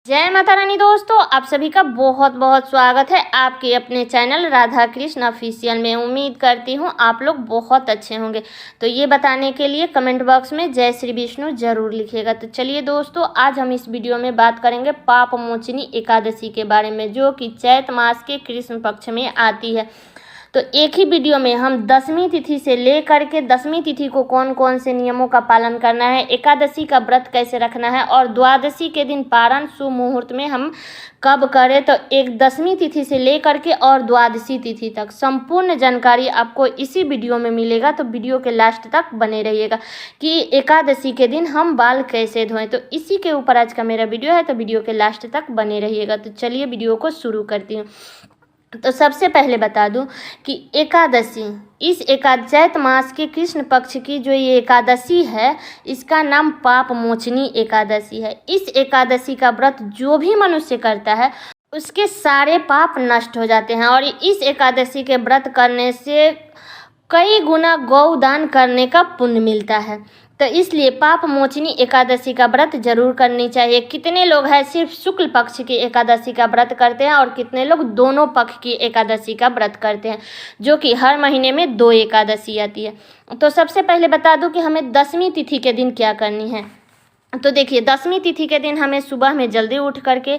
जय माता रानी दोस्तों, आप सभी का बहुत बहुत स्वागत है आपके अपने चैनल राधा कृष्ण ऑफिशियल में। उम्मीद करती हूँ आप लोग बहुत अच्छे होंगे। तो ये बताने के लिए कमेंट बॉक्स में जय श्री विष्णु जरूर लिखिएगा। तो चलिए दोस्तों, आज हम इस वीडियो में बात करेंगे पाप मोचनी एकादशी के बारे में, जो कि चैत मास के कृष्ण पक्ष में आती है। तो एक ही वीडियो में हम 10वीं तिथि से लेकर के 10वीं तिथि को कौन कौन से नियमों का पालन करना है, एकादशी का व्रत कैसे रखना है और द्वादशी के दिन पारण शुभ मुहूर्त में हम कब करें, तो एक 10वीं तिथि से लेकर के और द्वादशी तिथि तक संपूर्ण जानकारी आपको इसी वीडियो में मिलेगा। तो वीडियो के लास्ट तक बने रहिएगा कि एकादशी के दिन हम बाल कैसे धोएं। तो इसी के ऊपर आज का मेरा वीडियो है, तो वीडियो के लास्ट तक बने रहिएगा। तो चलिए वीडियो को शुरू करती हूँ। तो सबसे पहले बता दूं कि एकादशी, इस चैत मास के कृष्ण पक्ष की जो ये एकादशी है, इसका नाम पाप मोचनी एकादशी है। इस एकादशी का व्रत जो भी मनुष्य करता है उसके सारे पाप नष्ट हो जाते हैं और इस एकादशी के व्रत करने से कई गुना गौदान करने का पुण्य मिलता है। तो इसलिए पाप मोचनी एकादशी का व्रत जरूर करनी चाहिए। कितने लोग हैं सिर्फ शुक्ल पक्ष की एकादशी का व्रत करते हैं और कितने लोग दोनों पक्ष की एकादशी का व्रत करते हैं, जो कि हर महीने में 2 एकादशी आती है। तो सबसे पहले बता दूं कि हमें 10वीं तिथि के दिन क्या करनी है। तो देखिए, 10वीं तिथि के दिन हमें सुबह में जल्दी उठ करके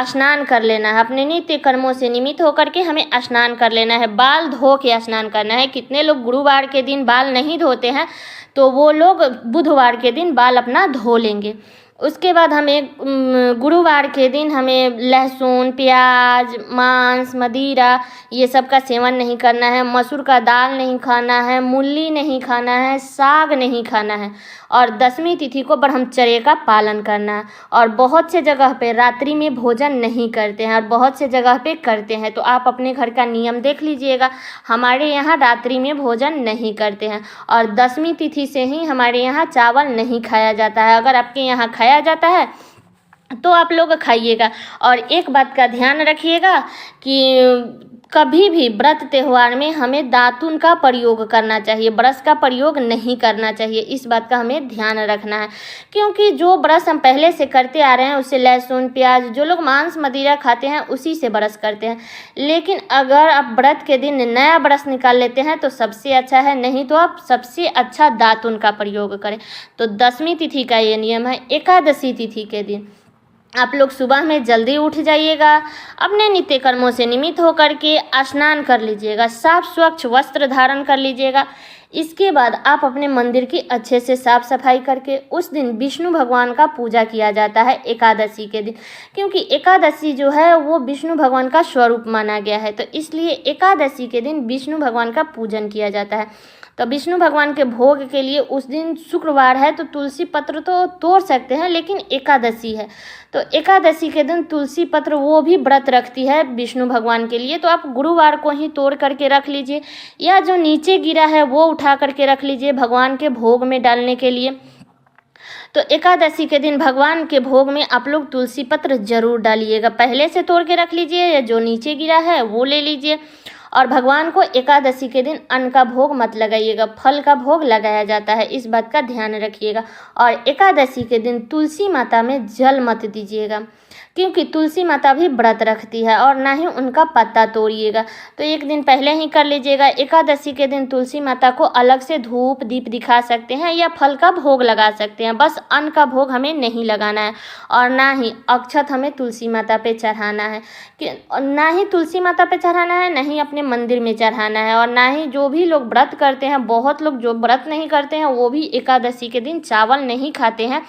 स्नान कर लेना है। अपने नित्य कर्मों से निमित्त होकर के हमें स्नान कर लेना है, बाल धो के स्नान करना है। कितने लोग गुरुवार के दिन बाल नहीं धोते हैं, तो वो लोग बुधवार के दिन बाल अपना धो लेंगे। उसके बाद हमें गुरुवार के दिन हमें लहसुन, प्याज, मांस, मदिरा ये सब का सेवन नहीं करना है। मसूर का दाल नहीं खाना है, मूली नहीं खाना है, साग नहीं खाना है और 10वीं तिथि को ब्रह्मचर्य का पालन करना है। और बहुत से जगह पे रात्रि में भोजन नहीं करते हैं और बहुत से जगह पे करते हैं। तो आप अपने घर का नियम देख लीजिएगा। हमारे यहाँ रात्रि में भोजन नहीं करते हैं और 10वीं तिथि से ही हमारे यहाँ चावल नहीं खाया जाता है। अगर आपके यहाँ खाया जाता है तो आप लोग खाइएगा। और एक बात का ध्यान रखिएगा कि कभी भी व्रत त्यौहार में हमें दातुन का प्रयोग करना चाहिए, ब्रश का प्रयोग नहीं करना चाहिए। इस बात का हमें ध्यान रखना है, क्योंकि जो ब्रश हम पहले से करते आ रहे हैं उससे लहसुन, प्याज, जो लोग मांस मदिरा खाते हैं उसी से ब्रश करते हैं। लेकिन अगर आप व्रत के दिन नया ब्रश निकाल लेते हैं तो सबसे अच्छा है, नहीं तो आप सबसे अच्छा दातुन का प्रयोग करें। तो 10वीं तिथि का ये नियम है। एकादशी तिथि के दिन आप लोग सुबह में जल्दी उठ जाइएगा, अपने नित्य कर्मों से निमित्त होकर के स्नान कर लीजिएगा, साफ स्वच्छ वस्त्र धारण कर लीजिएगा। इसके बाद आप अपने मंदिर की अच्छे से साफ सफाई करके उस दिन विष्णु भगवान का पूजा किया जाता है एकादशी के दिन, क्योंकि एकादशी जो है वो विष्णु भगवान का स्वरूप माना गया है। तो इसलिए एकादशी के दिन विष्णु भगवान का पूजन किया जाता है। तो विष्णु भगवान के भोग के लिए उस दिन शुक्रवार है तो तुलसी पत्र तो तोड़ सकते हैं, लेकिन एकादशी है तो एकादशी के दिन तुलसी पत्र वो भी व्रत रखती है विष्णु भगवान के लिए। तो आप गुरुवार को ही तोड़ करके रख लीजिए, या जो नीचे गिरा है वो उठा करके रख लीजिए भगवान के भोग में डालने के लिए। तो एकादशी के दिन भगवान के भोग में आप लोग तुलसी पत्र जरूर डालिएगा। पहले से तोड़ के रख लीजिए या जो नीचे गिरा है वो ले लीजिए। और भगवान को एकादशी के दिन अन्न का भोग मत लगाइएगा, फल का भोग लगाया जाता है, इस बात का ध्यान रखिएगा। और एकादशी के दिन तुलसी माता में जल मत दीजिएगा, क्योंकि तुलसी माता भी व्रत रखती है, और ना ही उनका पत्ता तोड़िएगा। तो एक दिन पहले ही कर लीजिएगा। एकादशी के दिन तुलसी माता को अलग से धूप दीप दिखा सकते हैं या फल का भोग लगा सकते हैं, बस अन्न का भोग हमें नहीं लगाना है। और ना ही अक्षत हमें तुलसी माता पे चढ़ाना है, कि ना ही तुलसी माता पे चढ़ाना है, ना ही अपने मंदिर में चढ़ाना है। और ना ही जो भी लोग व्रत करते हैं, बहुत लोग जो व्रत नहीं करते हैं वो भी एकादशी के दिन चावल नहीं खाते हैं,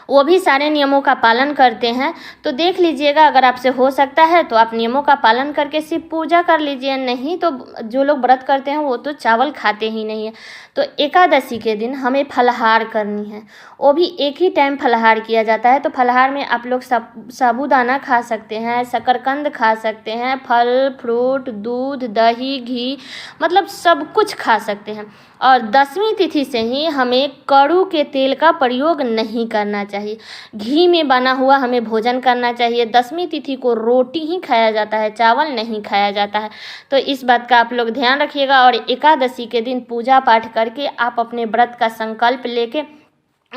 वो भी सारे नियमों का पालन करते हैं। तो देख लीजिएगा, अगर आपसे हो सकता है तो आप नियमों का पालन करके सिर्फ पूजा कर लीजिए, नहीं तो जो लोग व्रत करते हैं वो तो चावल खाते ही नहीं है। तो एकादशी के दिन हमें फलाहार करनी है, वो भी एक ही टाइम फलाहार किया जाता है। तो फलाहार में आप लोग साबूदाना खा सकते हैं, शकरकंद खा सकते हैं, फल फ्रूट, दूध, दही, घी, मतलब सब कुछ खा सकते हैं। और 10वीं तिथि से ही हमें कड़ू के तेल का प्रयोग नहीं करना चाहिए, घी में बना हुआ हमें भोजन करना चाहिए। 10वीं तिथि को रोटी ही खाया जाता है, चावल नहीं खाया जाता है। तो इस बात का आप लोग ध्यान रखिएगा। और एकादशी के दिन पूजा पाठ करके आप अपने व्रत का संकल्प लेके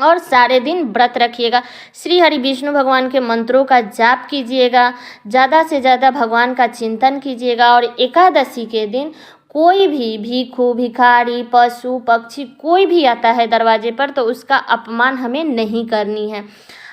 और सारे दिन व्रत रखिएगा। श्री हरि विष्णु भगवान के मंत्रों का जाप कीजिएगा, ज़्यादा से ज़्यादा भगवान का चिंतन कीजिएगा। और एकादशी के दिन कोई भी भिक्षु, भिखारी, पशु पक्षी कोई भी आता है दरवाजे पर तो उसका अपमान हमें नहीं करनी है,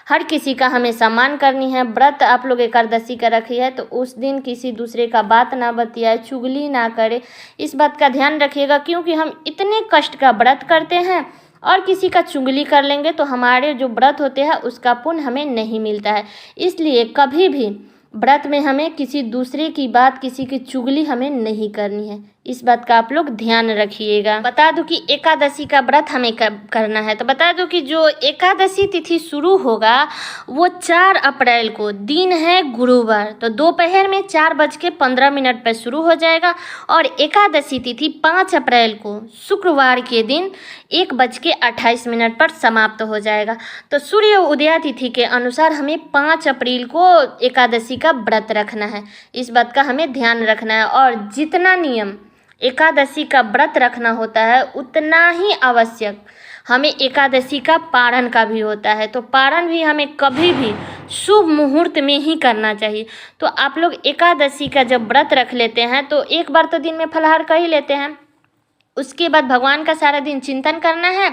हर किसी का हमें सम्मान करनी है। व्रत आप लोग एकादशी का रखी है तो उस दिन किसी दूसरे का बात ना बतियाए, चुगली ना करे, इस बात का ध्यान रखिएगा। क्योंकि हम इतने कष्ट का व्रत करते हैं और किसी का चुगली कर लेंगे तो हमारे जो व्रत होते हैं उसका पुण्य हमें नहीं मिलता है। इसलिए कभी भी व्रत में हमें किसी दूसरे की बात, किसी की चुगली हमें नहीं करनी है, इस बात का आप लोग ध्यान रखिएगा। बता दूं कि एकादशी का व्रत हमें कब करना है, तो बता दूं कि जो एकादशी तिथि शुरू होगा वो 4 अप्रैल को, दिन है गुरुवार, तो दोपहर में 4:15 पर शुरू हो जाएगा और एकादशी तिथि 5 अप्रैल को शुक्रवार के दिन 1:28 पर समाप्त हो जाएगा। तो सूर्य उदय तिथि के अनुसार हमें 5 अप्रैल को एकादशी का व्रत रखना है, इस बात का हमें ध्यान रखना है। और जितना नियम एकादशी का व्रत रखना होता है उतना ही आवश्यक हमें एकादशी का पारण का भी होता है। तो पारण भी हमें कभी भी शुभ मुहूर्त में ही करना चाहिए। तो आप लोग एकादशी का जब व्रत रख लेते हैं तो एक बार तो दिन में फलाहार कर ही लेते हैं, उसके बाद भगवान का सारा दिन चिंतन करना है।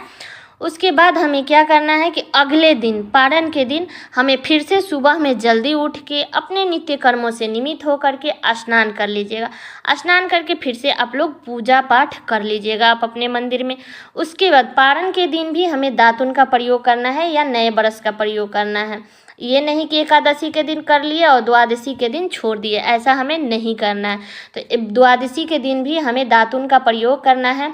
उसके बाद हमें क्या करना है कि अगले दिन पारण के दिन हमें फिर से सुबह में जल्दी उठ के अपने नित्य कर्मों से निमित्त होकर के स्नान कर लीजिएगा। स्नान करके फिर से आप लोग पूजा पाठ कर लीजिएगा आप अपने मंदिर में। उसके बाद पारण के दिन भी हमें दातुन का प्रयोग करना है या नए बरस का प्रयोग करना है। ये नहीं कि एकादशी के दिन कर लिए और द्वादशी के दिन छोड़ दिए, ऐसा हमें नहीं करना है। तो द्वादशी के दिन भी हमें दातुन का प्रयोग करना है।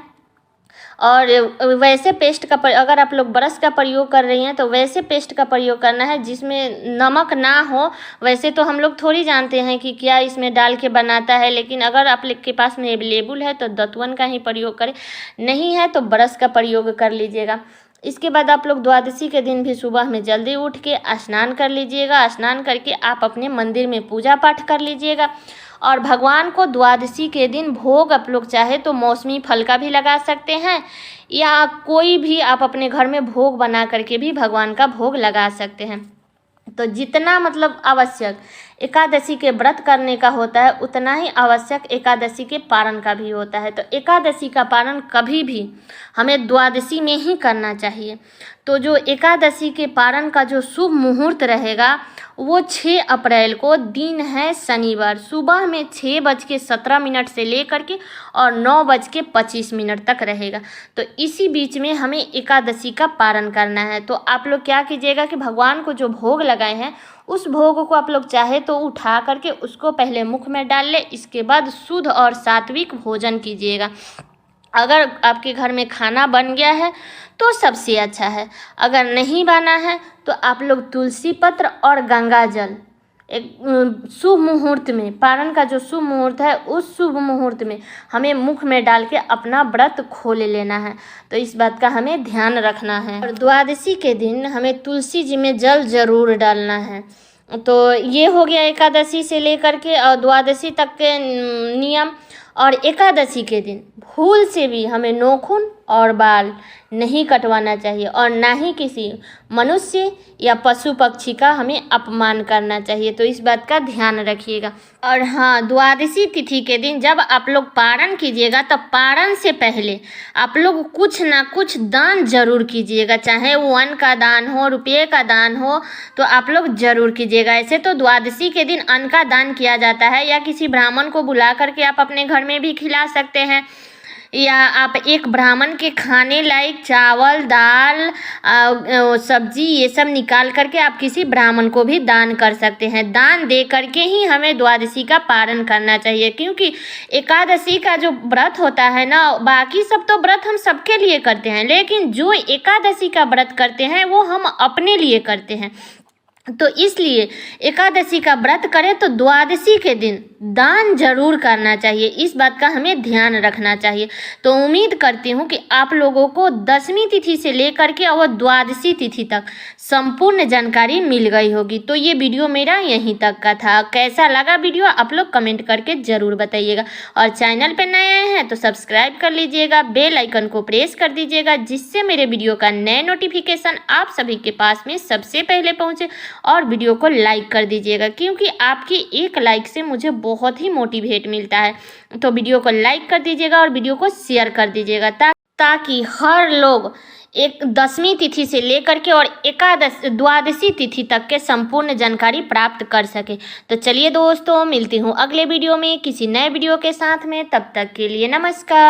और वैसे पेस्ट का अगर आप लोग ब्रश का प्रयोग कर रही हैं तो वैसे पेस्ट का प्रयोग करना है जिसमें नमक ना हो। वैसे तो हम लोग थोड़ी जानते हैं कि क्या इसमें डाल के बनाता है, लेकिन अगर आप लोग के पास में अवेलेबल है तो दतवन का ही प्रयोग करें, नहीं है तो ब्रश का प्रयोग कर लीजिएगा। इसके बाद आप लोग द्वादशी के दिन भी सुबह में जल्दी उठ के स्नान कर लीजिएगा। स्नान करके आप अपने मंदिर में पूजा पाठ कर लीजिएगा। और भगवान को द्वादशी के दिन भोग आप लोग चाहे तो मौसमी फल का भी लगा सकते हैं या कोई भी आप अपने घर में भोग बना करके भी भगवान का भोग लगा सकते हैं। तो जितना मतलब आवश्यक एकादशी के व्रत करने का होता है उतना ही आवश्यक एकादशी के पारण का भी होता है। तो एकादशी का पारण कभी भी हमें द्वादशी में ही करना चाहिए। तो जो एकादशी के पारण का जो शुभ मुहूर्त रहेगा वो 6 अप्रैल को, दिन है शनिवार, सुबह में 6:17 से लेकर के और 9:25 तक रहेगा। तो इसी बीच में हमें एकादशी का पारण करना है। तो आप लोग क्या कीजिएगा कि भगवान को जो भोग लगाए हैं उस भोग को आप लोग चाहे तो उठा करके उसको पहले मुख में डाल ले, इसके बाद शुद्ध और सात्विक भोजन कीजिएगा। अगर आपके घर में खाना बन गया है तो सबसे अच्छा है, अगर नहीं बना है तो आप लोग तुलसी पत्र और गंगा जल एक शुभ मुहूर्त में, पारण का जो शुभ मुहूर्त है उस शुभ मुहूर्त में हमें मुख में डाल के अपना व्रत खोल लेना है। तो इस बात का हमें ध्यान रखना है। और द्वादशी के दिन हमें तुलसी जी में जल जरूर डालना है। तो ये हो गया एकादशी से लेकर के और द्वादशी तक के नियम। और एकादशी के दिन भूल से भी हमें नाखून और बाल नहीं कटवाना चाहिए और ना ही किसी मनुष्य या पशु पक्षी का हमें अपमान करना चाहिए। तो इस बात का ध्यान रखिएगा। और हाँ, द्वादशी तिथि के दिन जब आप लोग पारण कीजिएगा तो पारण से पहले आप लोग कुछ ना कुछ दान जरूर कीजिएगा, चाहे वो अन्न का दान हो, रुपये का दान हो, तो आप लोग जरूर कीजिएगा। ऐसे तो द्वादशी के दिन अन्न का दान किया जाता है या किसी ब्राह्मण को बुला करके आप अपने घर में भी खिला सकते हैं, या आप एक ब्राह्मण के खाने लायक चावल, दाल, सब्जी ये सब निकाल करके आप किसी ब्राह्मण को भी दान कर सकते हैं। दान दे करके ही हमें द्वादशी का पारण करना चाहिए, क्योंकि एकादशी का जो व्रत होता है ना, बाकी सब तो व्रत हम सबके लिए करते हैं, लेकिन जो एकादशी का व्रत करते हैं वो हम अपने लिए करते हैं। तो इसलिए एकादशी का व्रत करें तो द्वादशी के दिन दान जरूर करना चाहिए, इस बात का हमें ध्यान रखना चाहिए। तो उम्मीद करती हूँ कि आप लोगों को 10वीं तिथि से लेकर के और 12वीं तिथि तक संपूर्ण जानकारी मिल गई होगी। तो ये वीडियो मेरा यहीं तक का था। कैसा लगा वीडियो आप लोग कमेंट करके ज़रूर बताइएगा, और चैनल पर नए आए हैं तो सब्सक्राइब कर लीजिएगा, बेल आइकन को प्रेस कर दीजिएगा, जिससे मेरे वीडियो का नए नोटिफिकेशन आप सभी के पास में सबसे पहले पहुँचे। और वीडियो को लाइक कर दीजिएगा, क्योंकि आपकी एक लाइक से मुझे बहुत ही मोटिवेट मिलता है। तो वीडियो को लाइक कर दीजिएगा और वीडियो को शेयर कर दीजिएगा, ताकि हर लोग 10वीं तिथि से लेकर के और 12वीं तिथि तक के संपूर्ण जानकारी प्राप्त कर सके। तो चलिए दोस्तों, मिलती हूँ अगले वीडियो में किसी नए वीडियो के साथ में। तब तक के लिए नमस्कार।